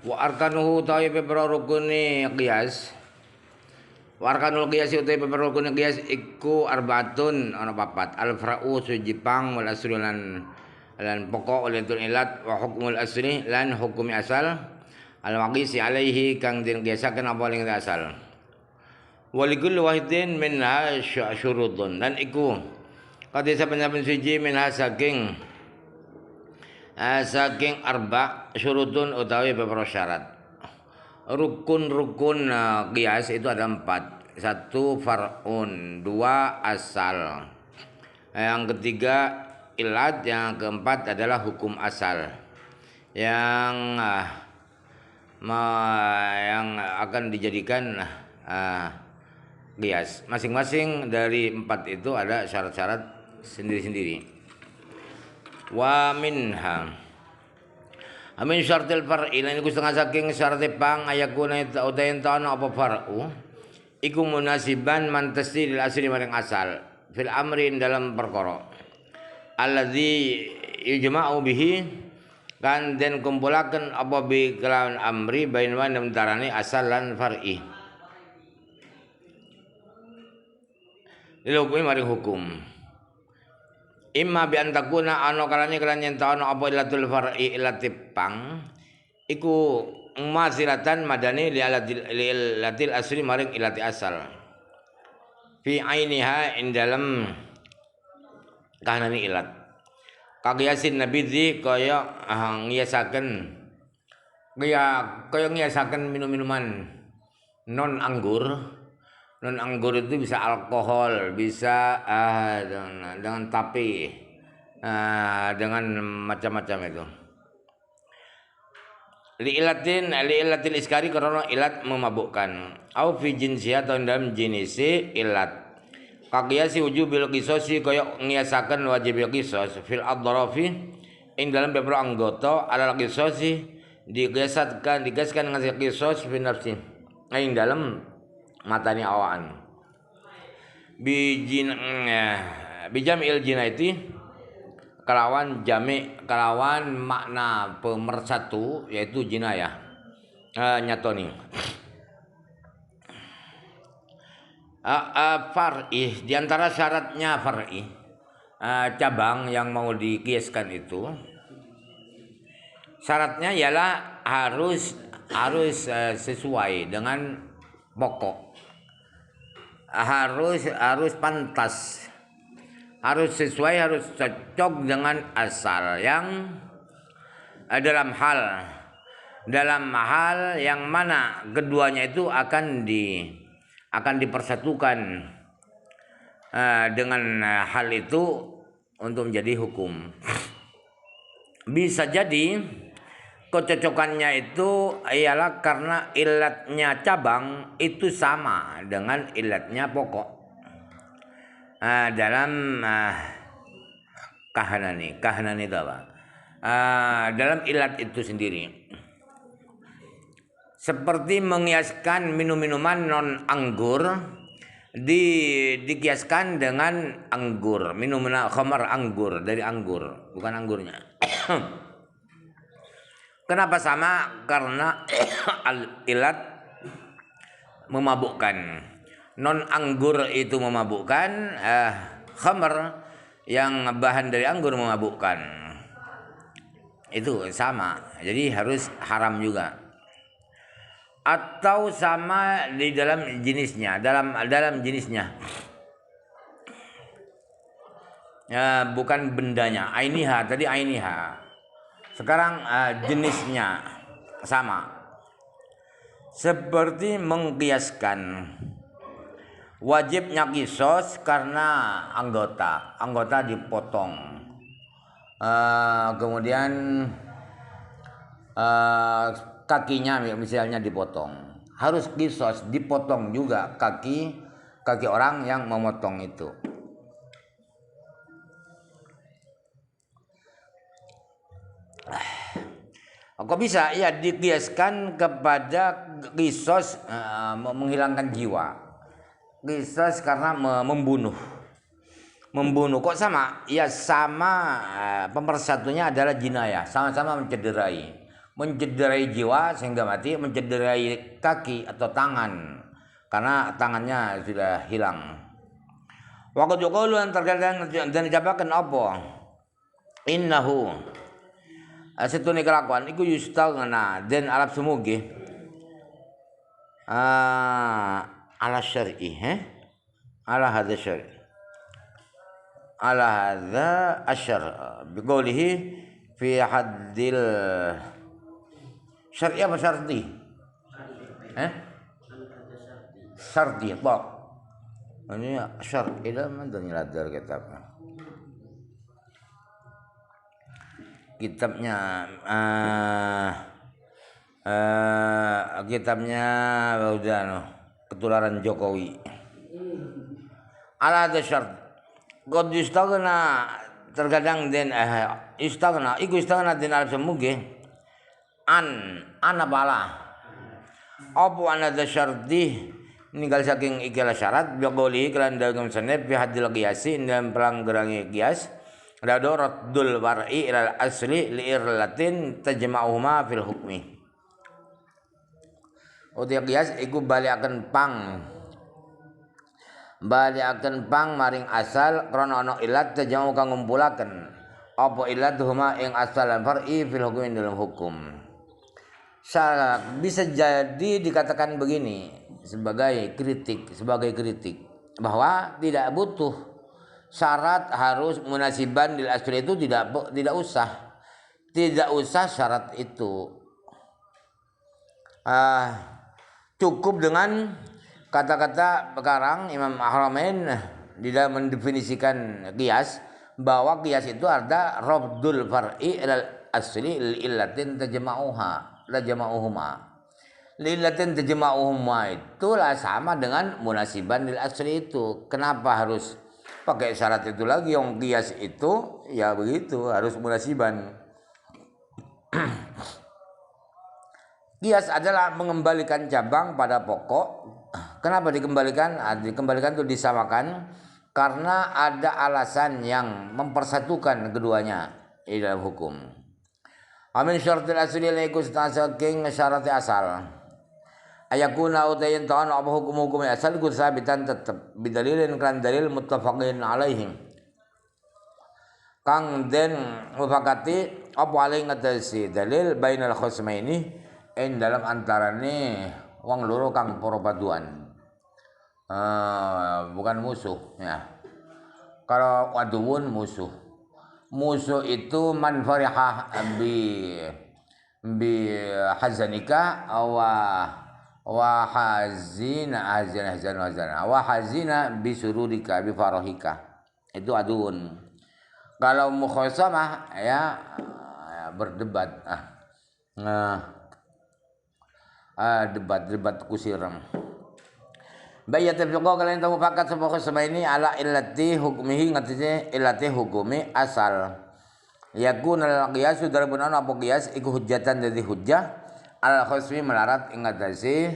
Wa arkanuhu utawi pepero rukune qiyas. Wa arkanul qiyas utawi pepero rukune qiyas iku arbaatun ana papat. Al far'u sujipang wal aslu lan pokok walatul ilat wa hukmul asli lan hukumi asal. Al waqisi alaihi kang den qiyasaken apa ling asal. Walikul wahidin minha syurutun dan iku kadhe saben-saben siji minha saking arba syurutun utawi beberapa syarat. Rukun-rukun qiyas itu ada 4. 1 far'un, 2 asal. Yang ketiga ilat, yang keempat adalah hukum asal. Yang akan dijadikan qiyas. Masing-masing dari 4 itu ada syarat-syarat sendiri-sendiri. Wa minha amin syaratil far'i lan iku setengah saking syarat pang ayakuna utayen ta'ana apa far'u iku munasiban mantesti lil asli maring asal fil amrin dalam perkara alladzi yujma'u bihi kan den kumpulaken apa bi kelawan amri bainawan antarane asal lan far'i lil hukmi maring hukum. Imma bi antakuna ana kalane kelan yen ta'ana apa ilatul far'i ilatipang iku masilatan madani li ilatil asli maring ilati asal fi ainiha in dalam kahanane ilat kaqiyasin nabidzi kaya ngiyasaken minum-minuman non anggur itu bisa alkohol, bisa dengan tapi dengan macam-macam itu. Li'ilatil iskari karena ilat memabukkan. Au fi jinsiha atau dalam jinisi ilat. Qiyasi wujubil qisasi kaya ngiasaken wajib qisas fil adrafi ing dalam beberapa anggota alal qisasi digaskan ngasih qisas fi nafsi. Ing dalam matani awaan bijamil jinaiti kelawan makna pemersatu yaitu jinayah nyatoni far'i diantara syaratnya far'i cabang yang mau dikiaskan itu syaratnya ialah harus sesuai dengan pokok harus pantas, harus sesuai, harus cocok dengan asal yang dalam hal yang mana keduanya itu akan dipersatukan dengan hal itu untuk menjadi hukum. Bisa jadi kecocokannya itu ialah karena ilatnya cabang itu sama dengan ilatnya pokok dalam kahanan itu apa? Dalam ilat itu sendiri. Seperti mengiaskan minum-minuman non anggur dikiaskan dengan anggur, minuman khamar anggur dari anggur, bukan anggurnya. Kenapa sama? Karena ilat memabukkan. Non anggur itu memabukkan, khamr yang bahan dari anggur memabukkan. Itu sama. Jadi harus haram juga. Atau sama di dalam jenisnya, dalam jenisnya. Bukan bendanya. Ainiha tadi ainiha. Sekarang jenisnya sama. Seperti mengkiaskan wajibnya qisas karena anggota dipotong. Kemudian kakinya misalnya dipotong. Harus qisas dipotong juga kaki orang yang memotong itu. Kok bisa? Ya dikiaskan kepada qisas menghilangkan jiwa. Qisas karena membunuh. Kok sama? Ya sama pemersatunya adalah jinayah, sama-sama mencederai. mencederai jiwa sehingga mati, mencederai kaki atau tangan karena tangannya sudah hilang. Waktu Jokowi yang terkadang dan dicapakan apa? Innahu setune kelakuan iku yustaghna den Arab semugi ala syar'i ala hadza syar'i ala hadza asyar biqoulihi fi haddil syar'i apa syarti syarti tok ini syar'i dah mana nyeladar kitabnya udah ketularan Jokowi ala ada syarat qad istaghna terkadang den istaghna iku istaghna den al semuge ana bala apa ana ada syarti ninggal saking ikilah syarat biqoli kelan dalam sanad bi hadil qiyasi dalam pelanggaran qiyas rado raddul war'i ilal asli li'irlatin tajma'uhuma fil hukmi. Utia qiyas iku baliaken pang maring asal krana ana ilat tajma'u kang ngumpulaken apa ilat huma ing asal lan far'i fil hukmi dalam hukum. Bisa jadi dikatakan begini sebagai kritik bahwa tidak butuh syarat harus munasiban lil asli itu tidak usah syarat itu. Cukup dengan kata-kata sekarang Imam Haramain di dalam mendefinisikan qiyas bahwa qiyas itu ada rabdul far'i ilal asli lillatin tajma'uhuma itulah sama dengan munasiban lil asli itu. Kenapa harus pakai syarat itu lagi? Yang qiyas itu ya begitu harus munasiban. Qiyas adalah mengembalikan cabang pada pokok. Kenapa dikembalikan? Dikembalikan itu disamakan karena ada alasan yang mempersatukan keduanya di dalam hukum. Amin syaratil asli laiku saking syarat asal. Ayakuna utayin ta'an apa hukum-hukum asal ku sabitan tetap bidalilin kan dalil muttafaqin alaihi kang den mufakati apa alaihi ngatasi dalil bainal khusmaini dalam antarane wong loro kang para paduan bukan musuh ya. Kalau waduun musuh itu man farihah bi hazanika wa hazina bisururika bi farahika itu adun. Kalau mukhasamah ya berdebat debat kusirem bayat fiqh kalian tahu fakat semua khusma ini ala illati hukmihi ngatine illati hukumi asal yakun al qiyas darbun apa qiyas iku hujjatan jadi hujjah al khusmi melarat ingatasi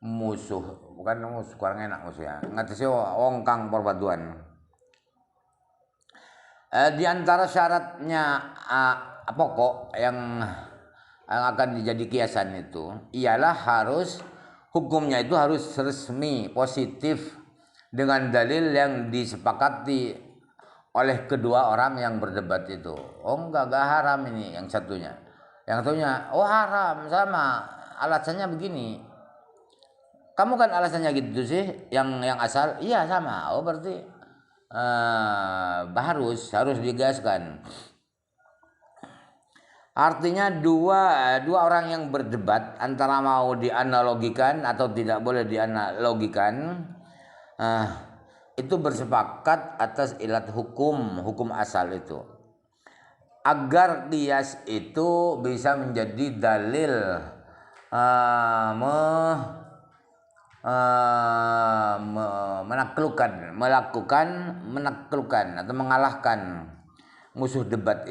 musuh bukan musuh kurang enak musuh ya ingatasi wong kang perpaduan. Di antara syaratnya pokok yang akan dijadi kiasan itu ialah harus hukumnya itu harus resmi positif dengan dalil yang disepakati oleh kedua orang yang berdebat itu. Oh enggak haram ini yang satunya. Yang satunya oh haram sama alasannya begini. Kamu kan alasannya gitu sih yang asal iya sama. Oh berarti harus digaskan. Artinya dua orang yang berdebat antara mau dianalogikan atau tidak boleh dianalogikan itu bersepakat atas ilat hukum asal itu agar qiyas itu bisa menjadi dalil menaklukkan atau mengalahkan musuh debat.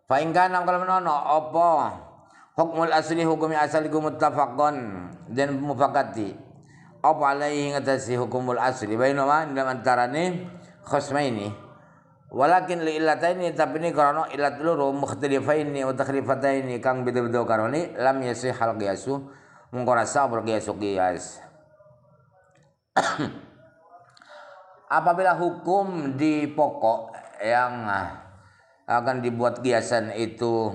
Fa in kana kalau menono apa hukmul asli hukumi asal iku muttafaqun dan mufakati apa alaihi ngatasi hukumul asli bainama dalam antarane khusmaini Walakin li illataini tapi ini karena illat loro mukhtalifaini wa takhlifataini kang beda-beda karone lam yasihal qiyasu mungko rasa berqiyasu qiyas. Apabila hukum di pokok yang akan dibuat kiasan itu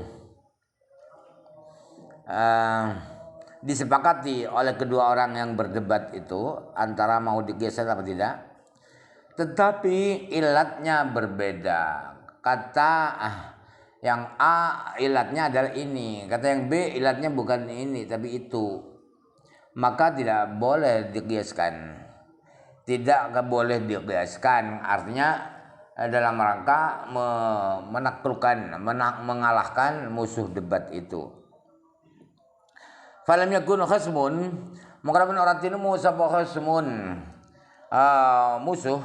disepakati oleh kedua orang yang berdebat itu antara mau dikiasan apa tidak, tetapi ilatnya berbeda. Kata yang A ilatnya adalah ini, kata yang B ilatnya bukan ini tapi itu, maka tidak boleh dikiaskan. Tidak boleh dikiaskan artinya dalam rangka menaklukkan, mengalahkan musuh debat itu. Falam yakun khasmun, maka orang tinemu sapa khasmun musuh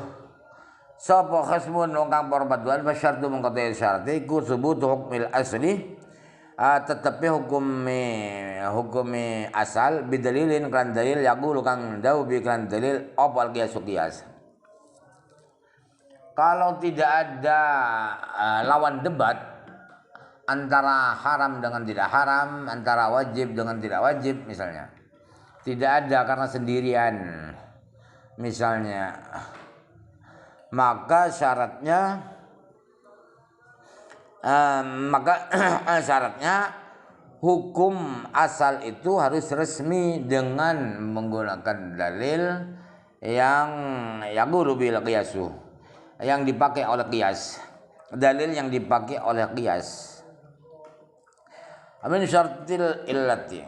sapa khasmun wong kang perpaduan fasyartu mengko syarat iku subut hukmil asli tetapi hukumi asal bidalilin kan dalil yaqulu kang dau bi kan dalil opal qiyas qiyas. Kalau tidak ada lawan debat antara haram dengan tidak haram, antara wajib dengan tidak wajib misalnya, tidak ada karena sendirian misalnya, maka syaratnya hukum asal itu harus resmi dengan menggunakan dalil yang yaqulu bil qiyasu, yang dipakai oleh qiyas, dalil yang dipakai oleh qiyas. Amin syartil illati.